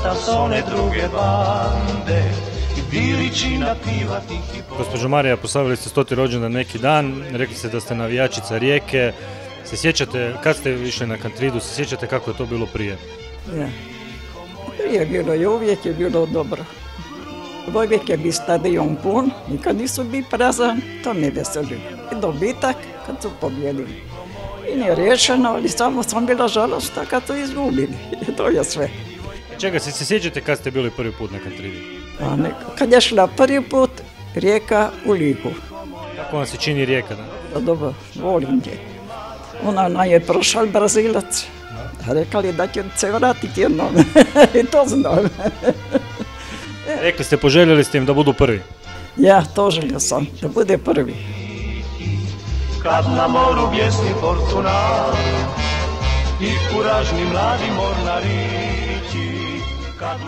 brata s one druge bande. Gospođo Marija, proslavili ste 100. rođendan neki dan, rekli ste da ste navijačica Rijeke. Se sjećate, kad ste išli na Kantridu, se sjećate kako je to bilo prije? Ja. Prije bilo i uvijek je bilo dobro. Uvijek je bio stadion pun, nikad nisu bili prazan, to mi je veselilo. I dobitak kad su pobjedili. I nije riješeno, ali samo sam bila žalostna kad su izgubili. I to je sve. Čega se sjećate kad ste bili prvi put na Kantridi? Kad je šla prvi put, Rijeka u ligu. Kako vam se čini Rijeka? Da, dobro, volim je. Ona je prošao Brazilac. Rekali da će se vratiti jednom. I to znam. Rekli ste, poželjeli ste im da budu prvi? Ja, to želio sam, da bude prvi. Kad na moru bjesni Fortuna i kuražni mladi mornarići, kad